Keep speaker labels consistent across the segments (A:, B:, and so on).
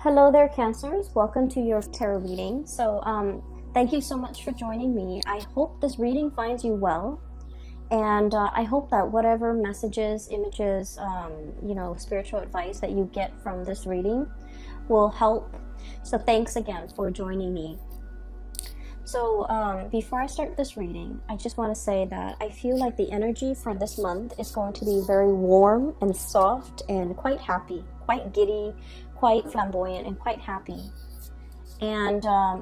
A: Hello there, Cancers. Welcome to your tarot reading. Thank you so much for joining me. I hope this reading finds you well, and I hope that whatever messages, images, spiritual advice that you get from this reading will help. So thanks again for joining me. So before I start this reading, I just want to say that I feel like the energy for this month is going to be very warm and soft and quite happy, quite giddy, quite flamboyant, and quite happy. And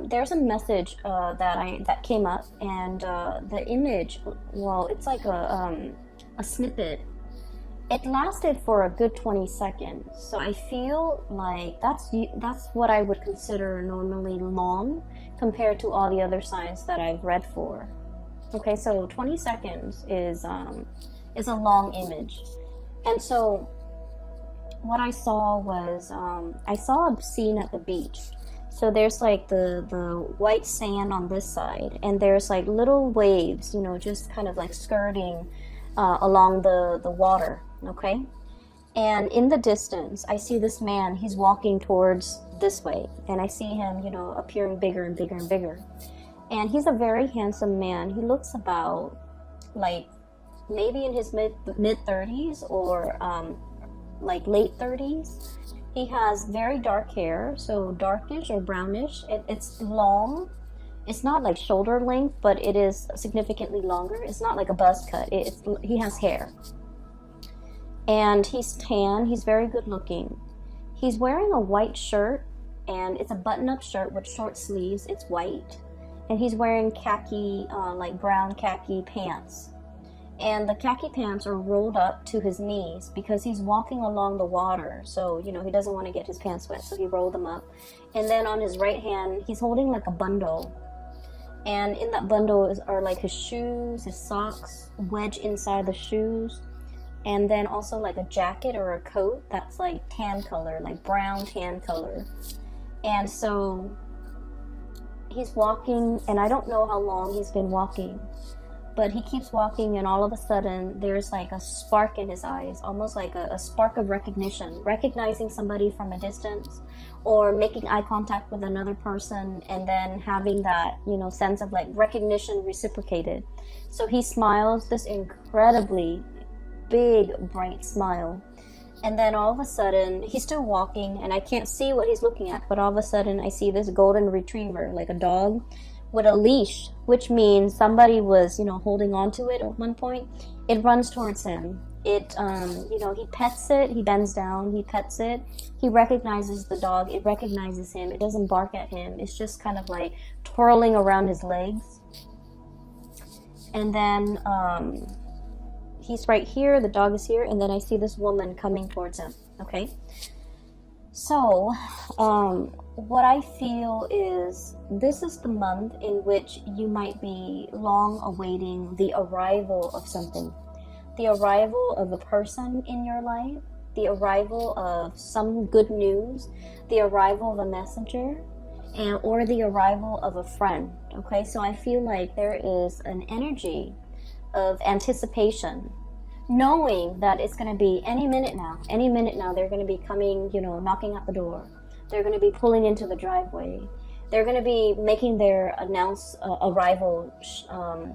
A: there's a message that came up, and the image, well, it's like a snippet. It lasted for a good 20 seconds, so I feel like that's what I would consider normally long compared to all the other signs that I've read for. Okay, so 20 seconds is a long image. And so what I saw was I saw a scene at the beach. So there's like the white sand on this side, and there's like little waves, just kind of like skirting along the water. Okay, and in the distance I see this man. He's walking towards this way, and I see him appearing bigger and bigger and bigger, and he's a very handsome man. He looks about like maybe in his mid 30s or like late 30s. He has very dark hair, so darkish or brownish. It's long. It's not like shoulder length, but it is significantly longer. It's not like a buzz cut. He has hair. And he's tan. He's very good looking. He's wearing a white shirt, and it's a button-up shirt with short sleeves. It's white. And he's wearing khaki, like brown khaki pants. And the khaki pants are rolled up to his knees because he's walking along the water. So, he doesn't want to get his pants wet, so he rolled them up. And then on his right hand, he's holding like a bundle. And in that bundle are like his shoes, his socks, wedged inside the shoes. And then also like a jacket or a coat that's like tan color, like brown tan color. And so he's walking, and I don't know how long he's been walking, but he keeps walking, and all of a sudden there's like a spark in his eyes, almost like a spark of recognition, recognizing somebody from a distance, or making eye contact with another person, and then having that, sense of like recognition reciprocated. So he smiles this incredibly big, bright smile. And then all of a sudden, he's still walking, and I can't see what he's looking at, but all of a sudden I see this golden retriever, like a dog, with a leash, which means somebody was, holding on to it at one point. It runs towards him. He pets it, he bends down, he pets it. He recognizes the dog, it recognizes him, it doesn't bark at him. It's just kind of like twirling around his legs. And then he's right here, the dog is here, and then I see this woman coming towards him. Okay, so what I feel is this is the month in which you might be long awaiting the arrival of something, the arrival of a person in your life, the arrival of some good news, the arrival of a messenger, or the arrival of a friend. Okay, so I feel like there is an energy of anticipation, knowing that it's going to be any minute now they're going to be coming, knocking at the door. They're going to be pulling into the driveway. They're going to be making their arrival.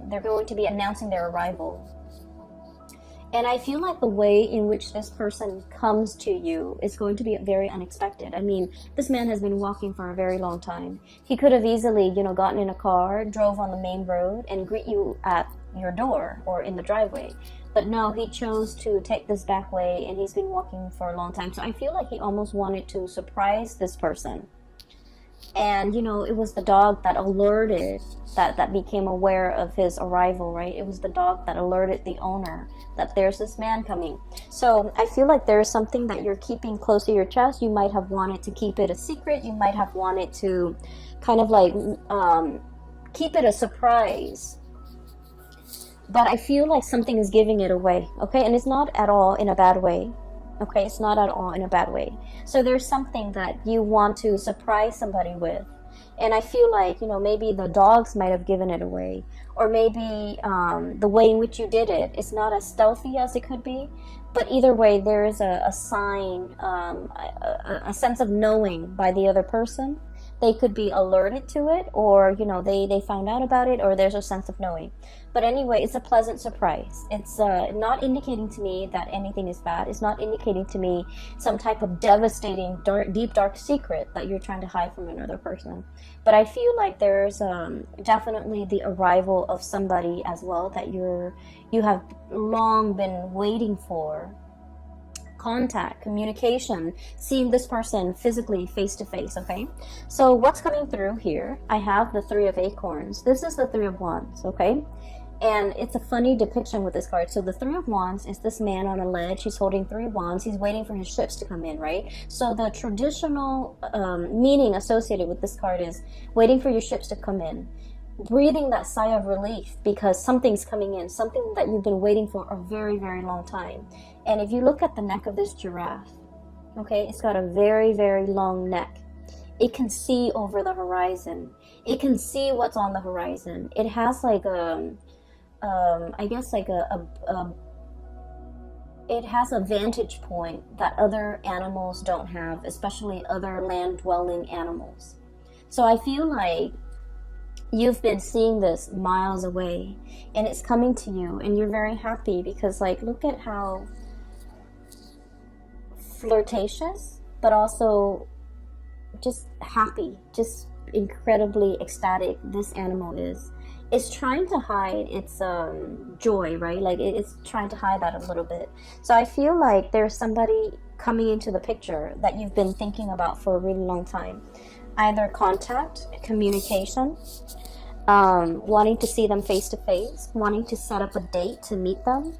A: They're going to be announcing their arrival. And I feel like the way in which this person comes to you is going to be very unexpected. I mean, this man has been walking for a very long time. He could have easily, gotten in a car, drove on the main road, and greet you at your door or in the driveway. But no, he chose to take this back way, and he's been walking for a long time. So I feel like he almost wanted to surprise this person. And, it was the dog that alerted, that became aware of his arrival, right? It was the dog that alerted the owner that there's this man coming. So I feel like there's something that you're keeping close to your chest. You might have wanted to keep it a secret. You might have wanted to kind of like keep it a surprise. But I feel like something is giving it away, okay? And it's not at all in a bad way, okay? It's not at all in a bad way. So there's something that you want to surprise somebody with. And I feel like, maybe the dogs might have given it away. Or maybe the way in which you did it is not as stealthy as it could be. But either way, there is a sign, a sense of knowing by the other person. They could be alerted to it, or, you know, they found out about it, or there's a sense of knowing. But anyway, it's a pleasant surprise. It's not indicating to me that anything is bad. It's not indicating to me some type of devastating, deep, dark secret that you're trying to hide from another person. But I feel like there's definitely the arrival of somebody as well that you have long been waiting for. Contact, communication, seeing this person physically face to face. Okay, so what's coming through here? I have the Three of Acorns. This is the Three of Wands. Okay, and it's a funny depiction with this card. So the Three of Wands is this man on a ledge. He's holding three wands. He's waiting for his ships to come in, right? So the traditional meaning associated with this card is waiting for your ships to come in, breathing that sigh of relief because something's coming in, something that you've been waiting for a very, very long time. And if you look at the neck of this giraffe, okay, it's got a very, very long neck. It can see over the horizon. It can see what's on the horizon. It has like I guess like it has a vantage point that other animals don't have, especially other land-dwelling animals. So I feel like you've been seeing this miles away, and it's coming to you, and you're very happy because, like, look at how flirtatious, but also just happy, just incredibly ecstatic this animal is. It's trying to hide its joy, right? Like, it's trying to hide that a little bit. So I feel like there's somebody coming into the picture that you've been thinking about for a really long time. Either contact, communication, wanting to see them face to face, wanting to set up a date to meet them,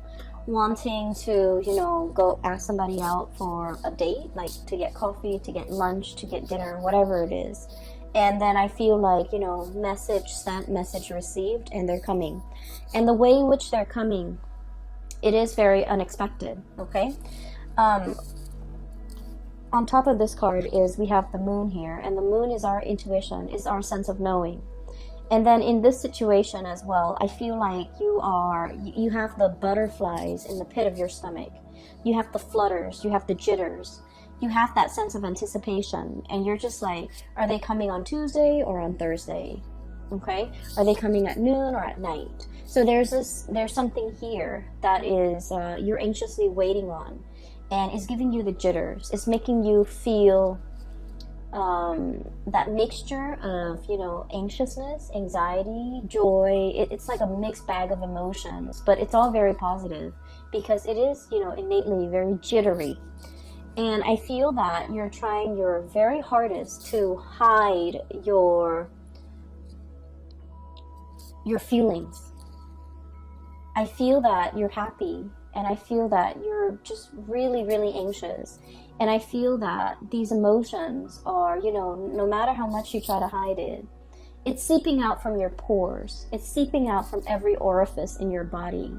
A: wanting to, you know, go ask somebody out for a date, like to get coffee, to get lunch, to get dinner, whatever it is. And then I feel like, you know, message sent, message received, and they're coming. And the way in which they're coming, it is very unexpected, okay? On top of this card is we have the moon here, and the moon is our intuition, is our sense of knowing. And then in this situation as well, I feel like you have the butterflies in the pit of your stomach. You have the flutters, you have the jitters, you have that sense of anticipation, and you're just like, are they coming on Tuesday or on Thursday? Okay? Are they coming at noon or at night? So there's something here that is you're anxiously waiting on, and it's giving you the jitters. It's making you feel that mixture of, you know, anxiousness, anxiety, joy. It's like a mixed bag of emotions, but it's all very positive because it is, you know, innately very jittery. And I feel that you're trying your very hardest to hide your feelings. I feel that you're happy, and I feel that you're just really, really anxious. And I feel that these emotions are, you know, no matter how much you try to hide it, it's seeping out from your pores. It's seeping out from every orifice in your body.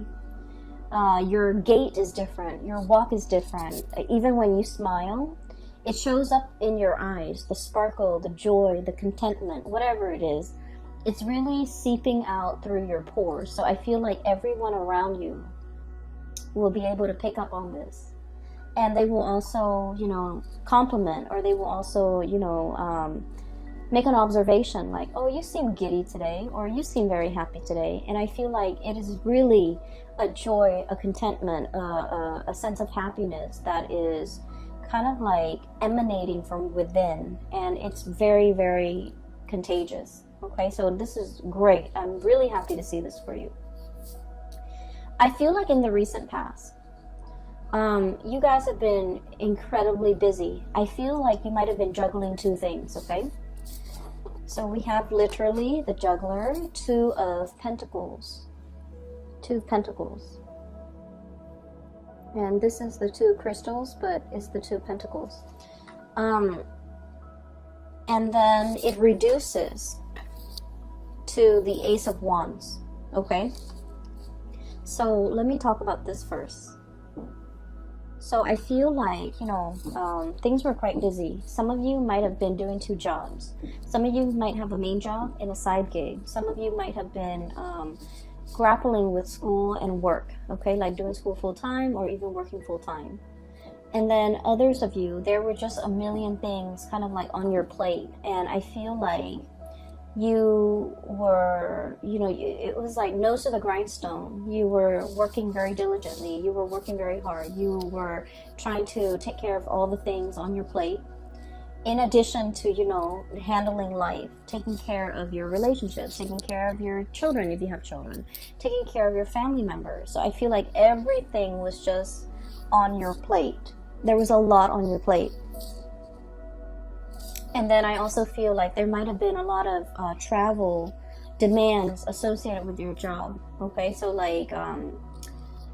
A: Your gait is different. Your walk is different. Even when you smile, it shows up in your eyes. The sparkle, the joy, the contentment, whatever it is, it's really seeping out through your pores. So I feel like everyone around you will be able to pick up on this. And they will also, you know, compliment, or they will also, you know, make an observation like, oh, you seem giddy today, or you seem very happy today. And I feel like it is really a joy, a contentment, a sense of happiness that is kind of like emanating from within. And it's very, very contagious. Okay, so this is great. I'm really happy to see this for you. I feel like in the recent past, you guys have been incredibly busy. I feel like you might have been juggling two things, okay? So we have literally the juggler, Two of Pentacles. Two of Pentacles. And this is the two crystals, but it's the Two of Pentacles. And then it reduces to the Ace of Wands, okay? So let me talk about this first. So I feel like, you know, things were quite busy. Some of you might have been doing two jobs. Some of you might have a main job and a side gig. Some of you might have been grappling with school and work, okay, like doing school full-time or even working full-time. And then others of you, there were just a million things kind of like on your plate, and I feel like you were, it was like nose to the grindstone. You were working very diligently, you were working very hard, you were trying to take care of all the things on your plate, in addition to, handling life, taking care of your relationships, taking care of your children if you have children, taking care of your family members. So I feel like everything was just on your plate. There was a lot on your plate. And then I also feel like there might have been a lot of travel demands associated with your job. Okay, so like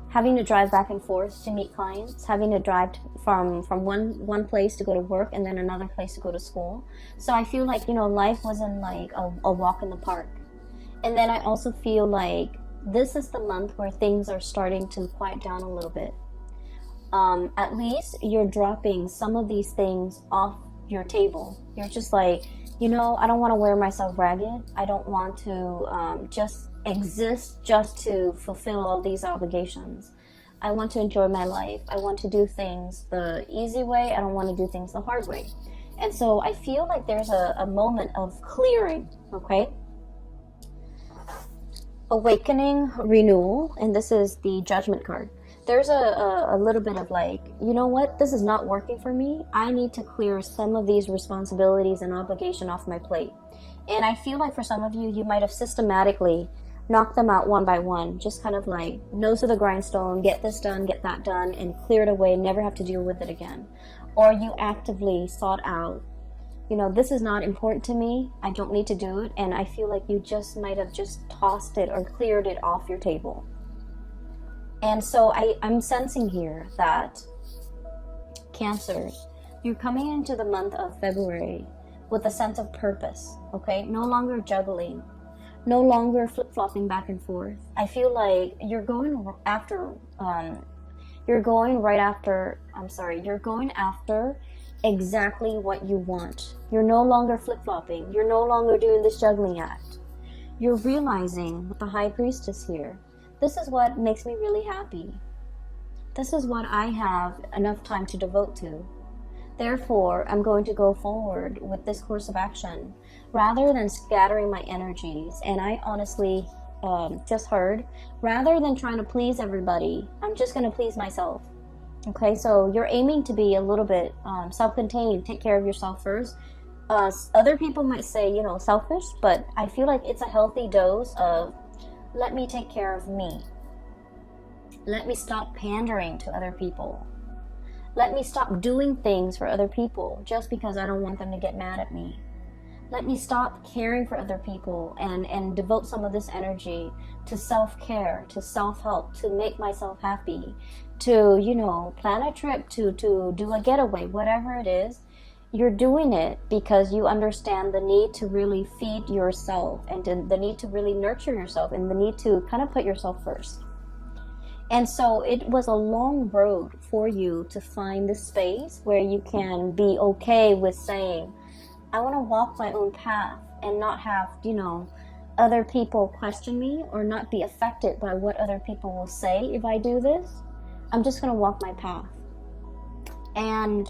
A: having to drive back and forth to meet clients, having to drive from one place to go to work and then another place to go to school. So I feel like, life wasn't like a walk in the park. And then I also feel like this is the month where things are starting to quiet down a little bit. At least you're dropping some of these things off your table. You're just like, I don't want to wear myself ragged. I don't want to just exist just to fulfill all these obligations. I want to enjoy my life. I want to do things the easy way. I don't want to do things the hard way. And so I feel like there's a moment of clearing, okay? Awakening, renewal, and this is the Judgment card. There's a little bit of like, you know what, this is not working for me. I need to clear some of these responsibilities and obligation off my plate. And I feel like for some of you, you might have systematically knocked them out one by one, just kind of like nose to the grindstone, get this done, get that done, and clear it away, never have to deal with it again. Or you actively sought out, this is not important to me, I don't need to do it, and I feel like you just might have just tossed it or cleared it off your table. And so I'm sensing here that Cancers, you're coming into the month of February with a sense of purpose, okay? No longer juggling, no longer flip-flopping back and forth. I feel like you're going after exactly what you want. You're no longer flip-flopping. You're no longer doing this juggling act. You're realizing with the High Priestess here, this is what makes me really happy. This is what I have enough time to devote to. Therefore, I'm going to go forward with this course of action rather than scattering my energies. And I honestly just heard, rather than trying to please everybody, I'm just going to please myself. Okay, so you're aiming to be a little bit self-contained, take care of yourself first. Other people might say, selfish, but I feel like it's a healthy dose of let me take care of me. Let me stop pandering to other people. Let me stop doing things for other people just because I don't want them to get mad at me. Let me stop caring for other people and devote some of this energy to self-care, to self-help, to make myself happy, to, plan a trip, to do a getaway, whatever it is. You're doing it because you understand the need to really feed yourself and the need to really nurture yourself and the need to kind of put yourself first. And so it was a long road for you to find this space where you can be okay with saying, I want to walk my own path and not have, other people question me or not be affected by what other people will say if I do this. I'm just going to walk my path. And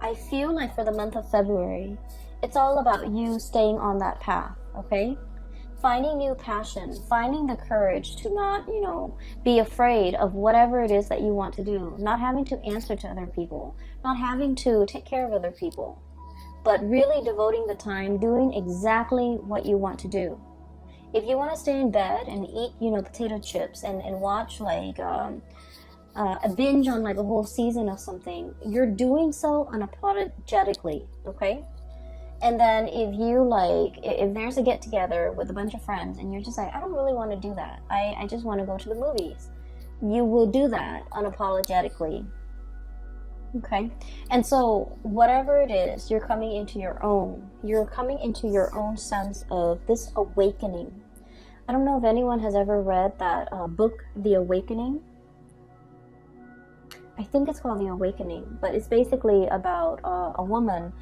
A: I feel like for the month of February, it's all about you staying on that path, okay? Finding new passion, finding the courage to not, be afraid of whatever it is that you want to do, not having to answer to other people, not having to take care of other people, but really devoting the time doing exactly what you want to do. If you want to stay in bed and eat, potato chips and watch like a binge on like a whole season of something, you're doing so unapologetically, okay? And then if there's a get together with a bunch of friends and you're just like, I don't really want to do that, I just want to go to the movies, you will do that unapologetically, okay? And so whatever it is, you're coming into your own sense of this awakening. I don't know if anyone has ever read that book, The Awakening. I think it's called The Awakening, but it's basically about a woman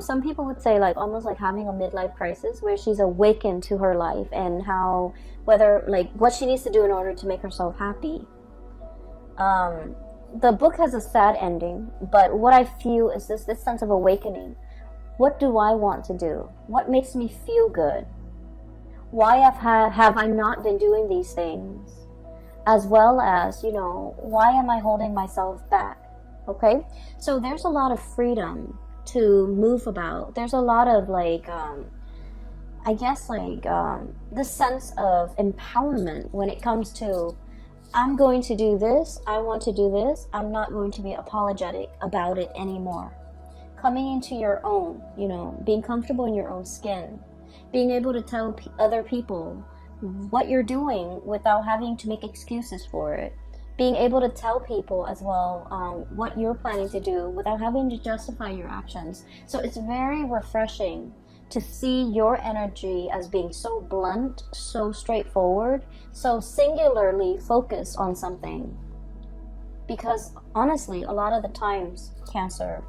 A: Some people would say like almost like having a midlife crisis, where she's awakened to her life and how, whether like what she needs to do in order to make herself happy. The book has a sad ending, but what I feel is this sense of awakening. What do I want to do? What makes me feel good? Why have I not been doing these things? As well as, you know, why am I holding myself back? Okay, so there's a lot of freedom to move about. There's a lot of like, I guess like this sense of empowerment when it comes to, I'm going to do this, I want to do this, I'm not going to be apologetic about it anymore. Coming into your own, you know, being comfortable in your own skin, being able to tell other people what you're doing without having to make excuses for it, being able to tell people as well what you're planning to do without having to justify your actions. So it's very refreshing to see your energy as being so blunt, so straightforward, so singularly focused on something. Because honestly, a lot of the times, Cancer,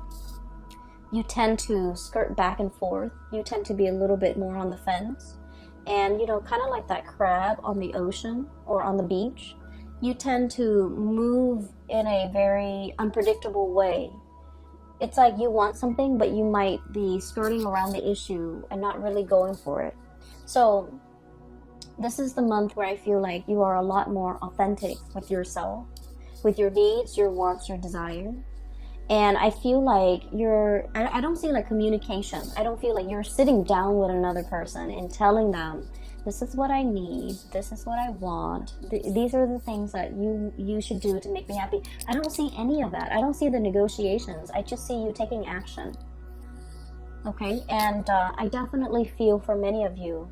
A: you tend to skirt back and forth. You tend to be a little bit more on the fence. And, you know, kind of like that crab on the ocean or on the beach, you tend to move in a very unpredictable way. It's like you want something, but you might be skirting around the issue and not really going for it. So this is the month where I feel like you are a lot more authentic with yourself, with your needs, your wants, your desires. And I feel like I don't see like communication. I don't feel like you're sitting down with another person and telling them, this is what I need, this is what I want, these are the things that you should do to make me happy. I don't see any of that. I don't see the negotiations. I just see you taking action. Okay, and I definitely feel for many of you,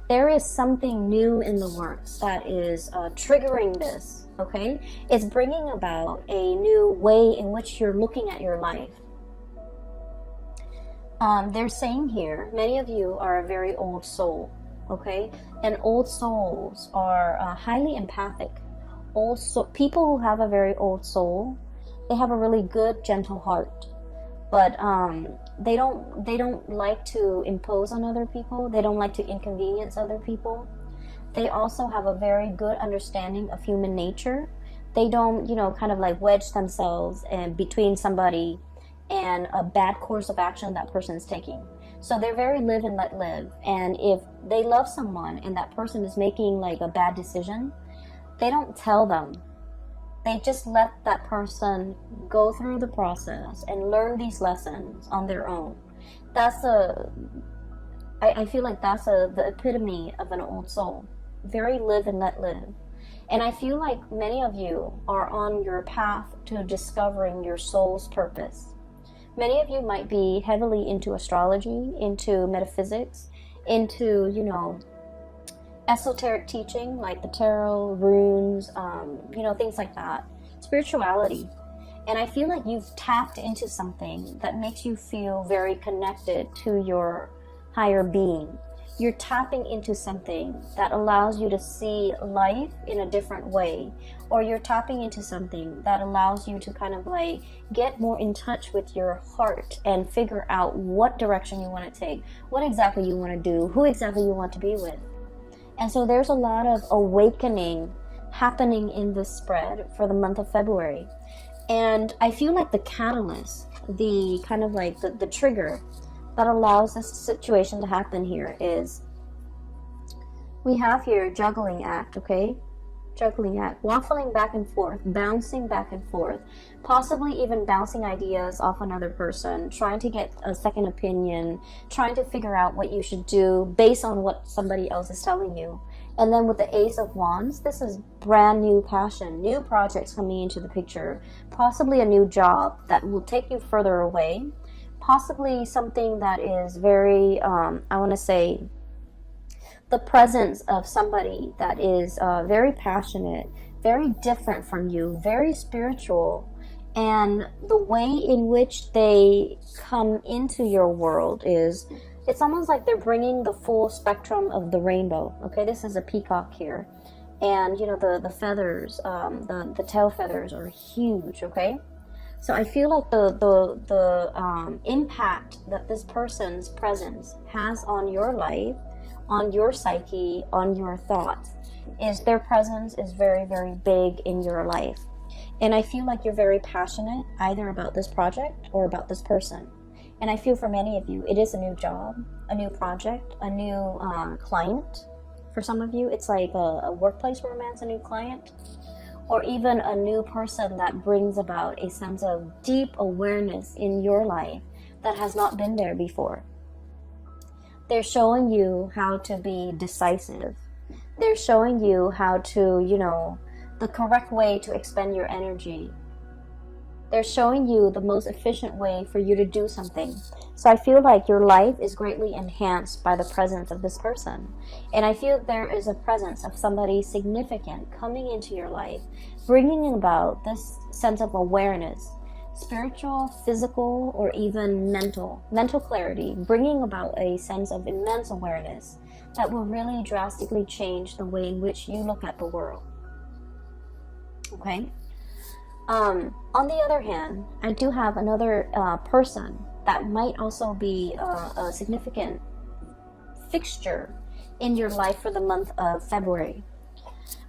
A: there is something new in the works that is triggering this. Okay, it's bringing about a new way in which you're looking at your life. They're saying here, many of you are a very old soul. Okay, and old souls are highly empathic. People who have a very old soul, they have a really good, gentle heart, but they don't like to impose on other people. They don't like to inconvenience other people. They also have a very good understanding of human nature. They don't, you know, kind of like wedge themselves in between somebody and a bad course of action that person's taking. So they're very live and let live. And if they love someone and that person is making like a bad decision, they don't tell them. They just let that person go through the process and learn these lessons on their own. I feel like that's the epitome of an old soul. Very live and let live. And I feel like many of you are on your path to discovering your soul's purpose. Many of you might be heavily into astrology, into metaphysics, into, you know, esoteric teaching like the tarot, runes, you know, things like that. Spirituality. And I feel like you've tapped into something that makes you feel very connected to your higher being. You're tapping into something that allows you to see life in a different way, or you're tapping into something that allows you to kind of like get more in touch with your heart and figure out what direction you want to take, what exactly you want to do, who exactly you want to be with. And so there's a lot of awakening happening in this spread for the month of February. And I feel like the catalyst, the kind of like the trigger that allows this situation to happen here is, we have here juggling act, okay? Juggling act, waffling back and forth, bouncing back and forth, possibly even bouncing ideas off another person, trying to get a second opinion, trying to figure out what you should do based on what somebody else is telling you. And then with the Ace of Wands, this is brand new passion, new projects coming into the picture, possibly a new job that will take you further away, possibly something that is very, I want to say, the presence of somebody that is very passionate, very different from you, very spiritual, and the way in which they come into your world is, it's almost like they're bringing the full spectrum of the rainbow. Okay, this is a peacock here, and you know the feathers, the tail feathers are huge. Okay, So I feel like the impact that this person's presence has on your life, on your psyche, on your thoughts, is their presence is very, very big in your life. And I feel like you're very passionate either about this project or about this person. And I feel for many of you, it is a new job, a new project, a new client. For some of you, it's like a workplace romance, a new client, or even a new person that brings about a sense of deep awareness in your life that has not been there before. They're showing you how to be decisive. They're showing you how to, the correct way to expend your energy. They're showing you the most efficient way for you to do something. So I feel like your life is greatly enhanced by the presence of this person. And I feel there is a presence of somebody significant coming into your life, bringing about this sense of awareness, spiritual, physical, or even mental clarity, bringing about a sense of immense awareness that will really drastically change the way in which you look at the world. Okay? On the other hand, I do have another person that might also be a significant fixture in your life for the month of February.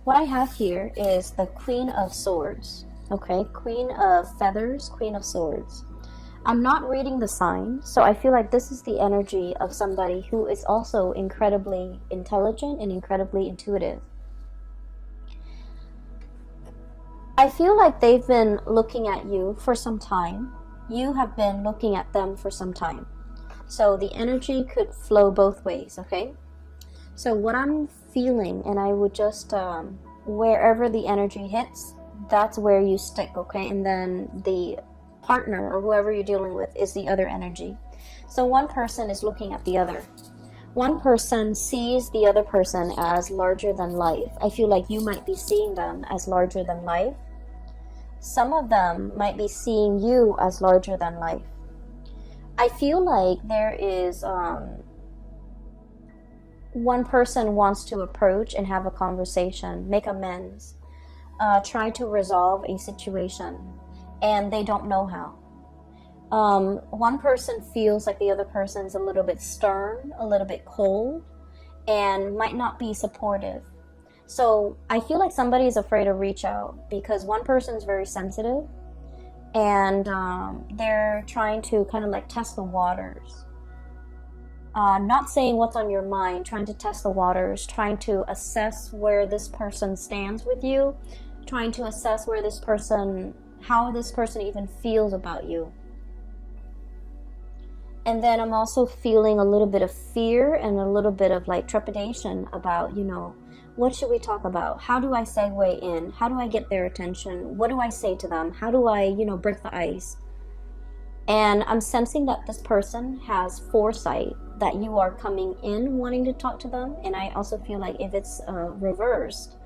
A: What I have here is the Queen of Swords. Okay, Queen of Feathers, Queen of Swords. I'm not reading the sign, so I feel like this is the energy of somebody who is also incredibly intelligent and incredibly intuitive. I feel like they've been looking at you for some time. You have been looking at them for some time. So the energy could flow both ways, okay? So what I'm feeling, and I would just, wherever the energy hits, that's where you stick, okay? And then the partner or whoever you're dealing with is the other energy. So one person is looking at the other. One person sees the other person as larger than life. I feel like you might be seeing them as larger than life. Some of them might be seeing you as larger than life. I feel like there is one person wants to approach and have a conversation, make amends, try to resolve a situation, and they don't know how. One person feels like the other person's a little bit stern, a little bit cold, and might not be supportive. So I feel like somebody is afraid to reach out because one person's very sensitive and they're trying to kind of like test the waters. Not saying what's on your mind, trying to test the waters, trying to assess where this person stands with you, trying to assess where this person, how this person even feels about you. And then I'm also feeling a little bit of fear and a little bit of like trepidation about, what should we talk about? How do I segue in? How do I get their attention? What do I say to them? How do I, break the ice? And I'm sensing that this person has foresight that you are coming in wanting to talk to them. And I also feel like if it's reversed,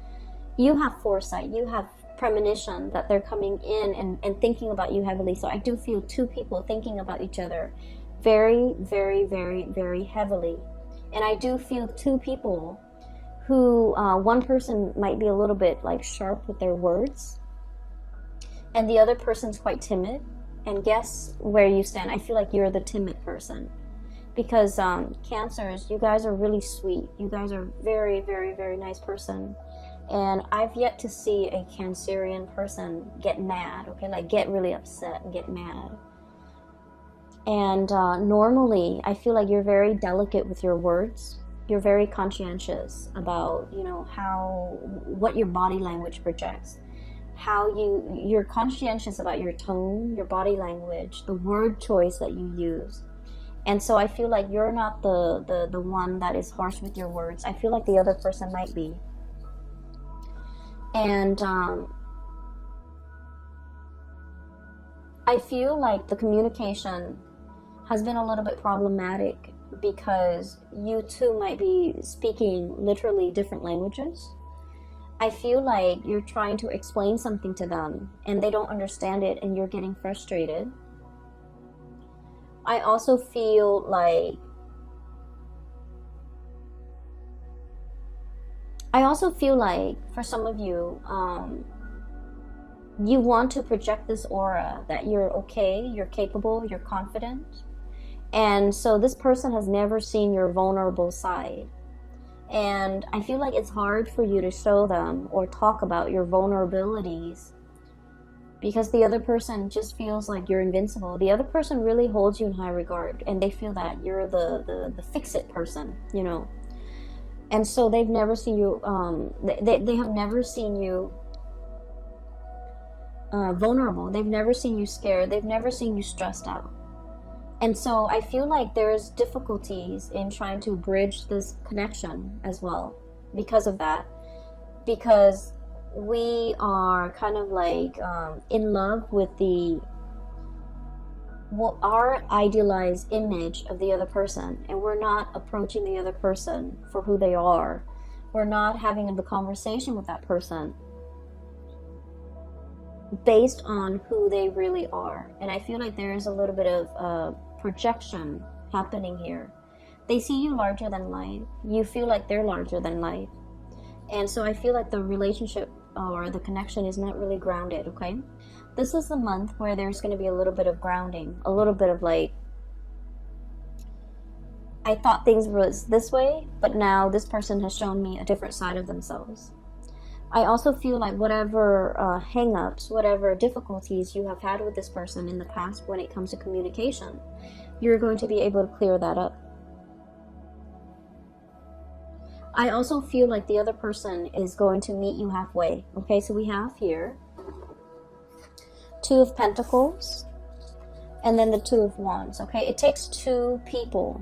A: you have foresight, you have premonition that they're coming in and thinking about you heavily. So I do feel two people thinking about each other very, very, very, very heavily. And I do feel two people who, one person might be a little bit like sharp with their words, and the other person's quite timid. And guess where you stand? I feel like you're the timid person. Because Cancers, you guys are really sweet. You guys are very, very, very nice person. And I've yet to see a Cancerian person get mad, okay? Like get really upset and get mad. And normally, I feel like you're very delicate with your words. You're very conscientious about, what your body language projects. How you're conscientious about your tone, your body language, the word choice that you use. And so I feel like you're not the one that is harsh with your words. I feel like the other person might be. And I feel like the communication has been a little bit problematic because you two might be speaking literally different languages. I feel like you're trying to explain something to them and they don't understand it and you're getting frustrated. I also feel like for some of you, you want to project this aura that you're okay, you're capable, you're confident. And so this person has never seen your vulnerable side. And I feel like it's hard for you to show them or talk about your vulnerabilities because the other person just feels like you're invincible. The other person really holds you in high regard, and they feel that you're the fix-it person, you know. And so they've never seen you, they have never seen you vulnerable. They've never seen you scared. They've never seen you stressed out. And so I feel like there's difficulties in trying to bridge this connection as well because of that. Because we are kind of like in love with our idealized image of the other person, and we're not approaching the other person for who they are. We're not having the conversation with that person based on who they really are. And I feel like there is a little bit of projection happening here. They see you larger than life. You feel like they're larger than life. And so I feel like the relationship or the connection is not really grounded, okay? This is the month where there's going to be a little bit of grounding, a little bit of like, I thought things was this way, but now this person has shown me a different side of themselves. I also feel like whatever hang-ups, whatever difficulties you have had with this person in the past when it comes to communication, you're going to be able to clear that up. I also feel like the other person is going to meet you halfway. Okay, so we have here Two of Pentacles and then the Two of Wands. Okay, it takes two people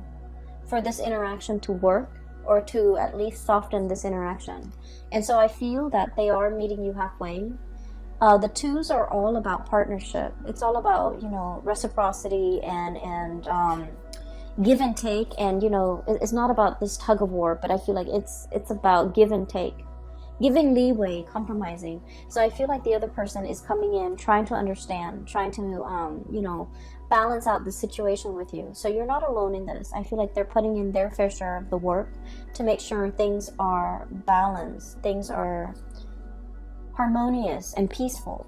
A: for this interaction to work, or to at least soften this interaction. And so I feel that they are meeting you halfway. The twos are all about partnership. It's all about, you know, reciprocity and give and take. And, you know, it's not about this tug of war, but I feel like it's about give and take. Giving leeway, compromising. So I feel like the other person is coming in, trying to understand, trying to, you know, balance out the situation with you. So you're not alone in this. I feel like they're putting in their fair share of the work to make sure things are balanced, things are harmonious and peaceful.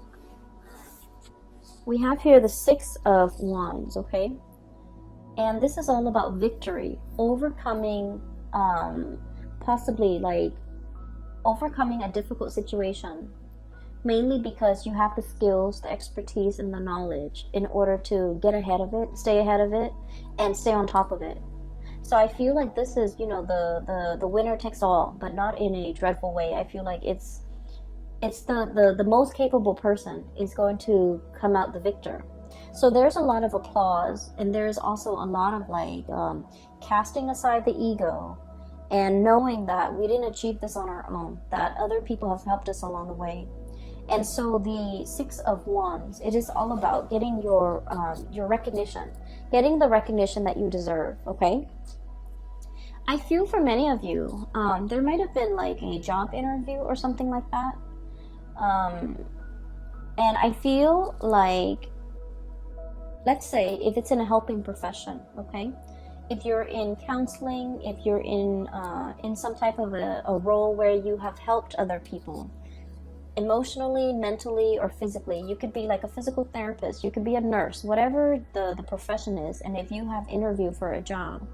A: We have here the Six of Wands, okay? And this is all about victory, overcoming, possibly like overcoming a difficult situation, mainly because you have the skills, the expertise, and the knowledge in order to get ahead of it, stay ahead of it, and stay on top of it. So I feel like this is, you know, the winner takes all, but not in a dreadful way. I feel like it's the most capable person is going to come out the victor. So there's a lot of applause, and there's also a lot of like casting aside the ego and knowing that we didn't achieve this on our own, that other people have helped us along the way. And so the Six of Wands, it is all about getting your recognition, getting the recognition that you deserve, okay? I feel for many of you, there might have been like a job interview or something like that. And I feel like, let's say if it's in a helping profession, okay? If you're in counseling, if you're in some type of a role where you have helped other people, emotionally, mentally, or physically. You could be like a physical therapist, you could be a nurse, whatever the profession is. And if you have interviewed for a job,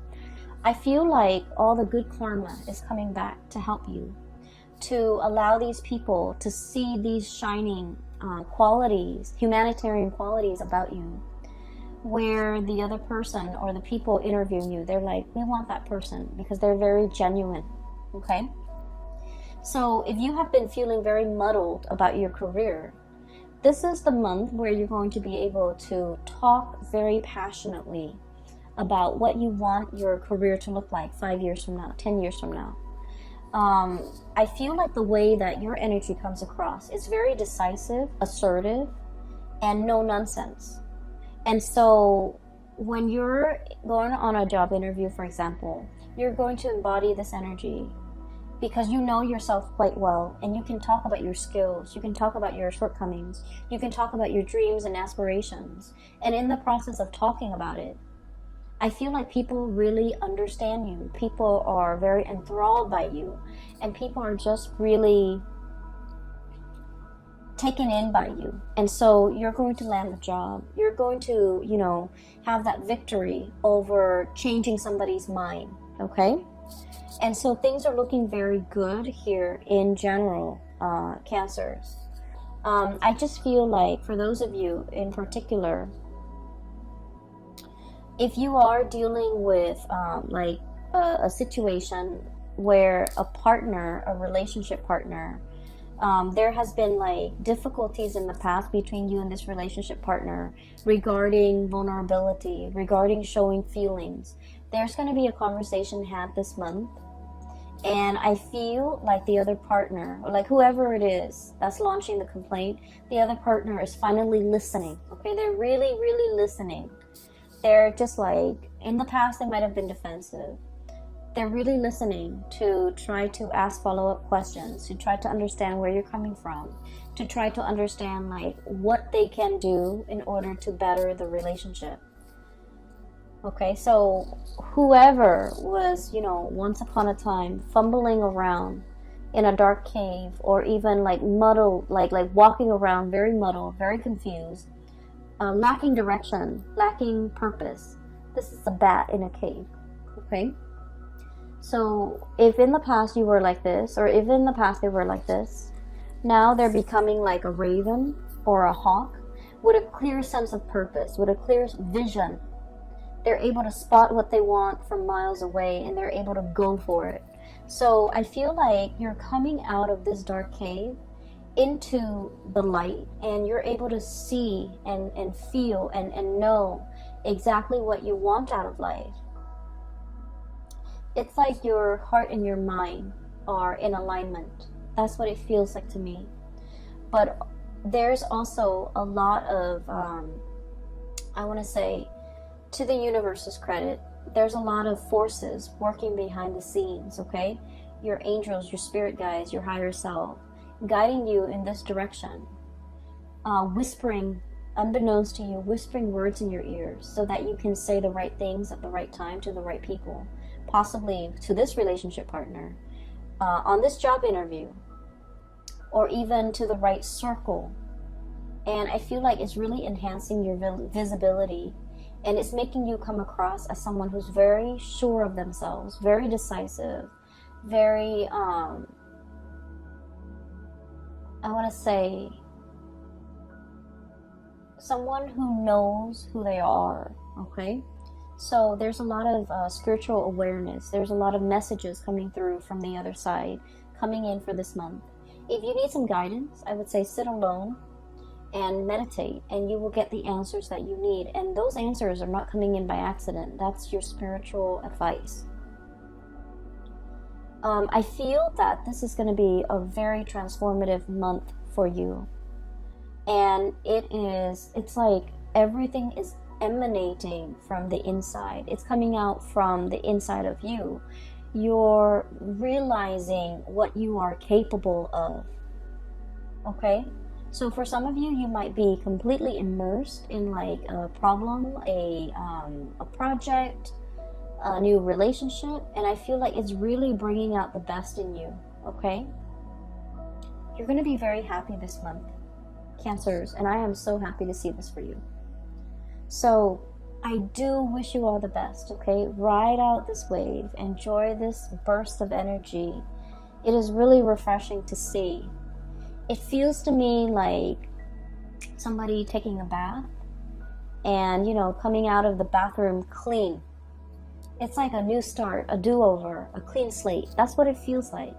A: I feel like all the good karma is coming back to help you, to allow these people to see these shining qualities, humanitarian qualities about you, where the other person or the people interviewing you, they're like, we want that person because they're very genuine, okay? So if you have been feeling very muddled about your career, this is the month where you're going to be able to talk very passionately about what you want your career to look like 5 years from now, 10 years from now. I feel like the way that your energy comes across is very decisive, assertive, and no nonsense. And so when you're going on a job interview, for example, you're going to embody this energy because you know yourself quite well, and you can talk about your skills, you can talk about your shortcomings, you can talk about your dreams and aspirations. And in the process of talking about it, I feel like people really understand you. People are very enthralled by you, and people are just really taken in by you. And so you're going to land the job. You're going to, you know, have that victory over changing somebody's mind, okay? And so things are looking very good here in general, Cancers. I just feel like for those of you in particular, if you are dealing with like a situation where a partner, a relationship partner, there has been like difficulties in the past between you and this relationship partner regarding vulnerability, regarding showing feelings, there's going to be a conversation had this month. And I feel like the other partner, or like whoever it is that's launching the complaint, the other partner is finally listening. Okay, they're really, really listening. They're just like, in the past they might have been defensive. They're really listening to try to ask follow-up questions, to try to understand where you're coming from, to try to understand like what they can do in order to better the relationship. Okay, so whoever was, you know, once upon a time fumbling around in a dark cave, or even like muddled, like walking around very muddled, very confused, lacking direction, lacking purpose. This is a bat in a cave. Okay, so if in the past you were like this, or if in the past they were like this, now they're becoming like a raven or a hawk with a clear sense of purpose, with a clear vision. They're able to spot what they want from miles away, and they're able to go for it. So I feel like you're coming out of this dark cave into the light, and you're able to see and feel and know exactly what you want out of life. It's like your heart and your mind are in alignment. That's what it feels like to me. But there's also a lot of, I want to say, to the universe's credit, there's a lot of forces working behind the scenes, okay? Your angels, your spirit guides, your higher self, guiding you in this direction, whispering, unbeknownst to you, whispering words in your ears so that you can say the right things at the right time to the right people, possibly to this relationship partner, on this job interview, or even to the right circle. And I feel like it's really enhancing your visibility. And it's making you come across as someone who's very sure of themselves, very decisive, very, I want to say, someone who knows who they are, okay? So there's a lot of spiritual awareness. There's a lot of messages coming through from the other side, coming in for this month. If you need some guidance, I would say sit alone and meditate, and you will get the answers that you need. And those answers are not coming in by accident. That's your spiritual advice. I feel that this is going to be a very transformative month for you. And it's like everything is emanating from the inside. It's coming out from the inside of you. You're realizing what you are capable of. Okay? So for some of you, you might be completely immersed in like a problem, a project, a new relationship, and I feel like it's really bringing out the best in you, okay? You're going to be very happy this month, Cancers, and I am so happy to see this for you. So I do wish you all the best, okay? Ride out this wave, enjoy this burst of energy. It is really refreshing to see. It feels to me like somebody taking a bath and, you know, coming out of the bathroom clean. It's like a new start, a do-over, a clean slate. That's what it feels like.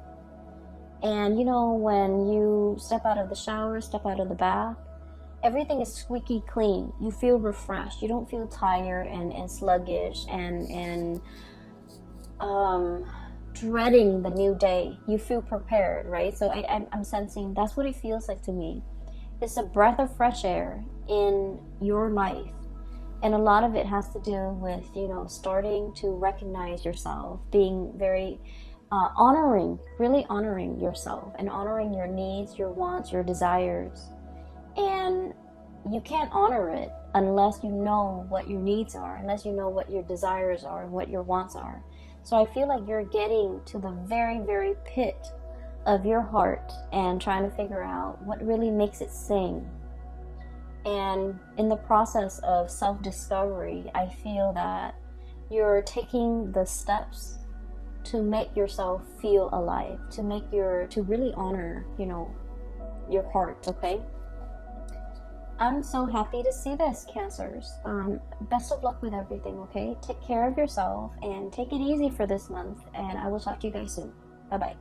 A: And, you know, when you step out of the shower, step out of the bath, everything is squeaky clean. You feel refreshed. You don't feel tired and sluggish and dreading the new day. You feel prepared, right? So I'm sensing that's what it feels like to me. It's a breath of fresh air in your life, and a lot of it has to do with, you know, starting to recognize yourself, being very really honoring yourself and honoring your needs, your wants, your desires. And you can't honor it unless you know what your needs are, unless you know what your desires are and what your wants are. So I feel like you're getting to the very, very pit of your heart and trying to figure out what really makes it sing. And in the process of self-discovery, I feel that you're taking the steps to make yourself feel alive, to really honor, your heart, okay? I'm so happy to see this, Cancers. Best of luck with everything, okay? Take care of yourself and take it easy for this month, and I will talk to you guys soon. Bye-bye.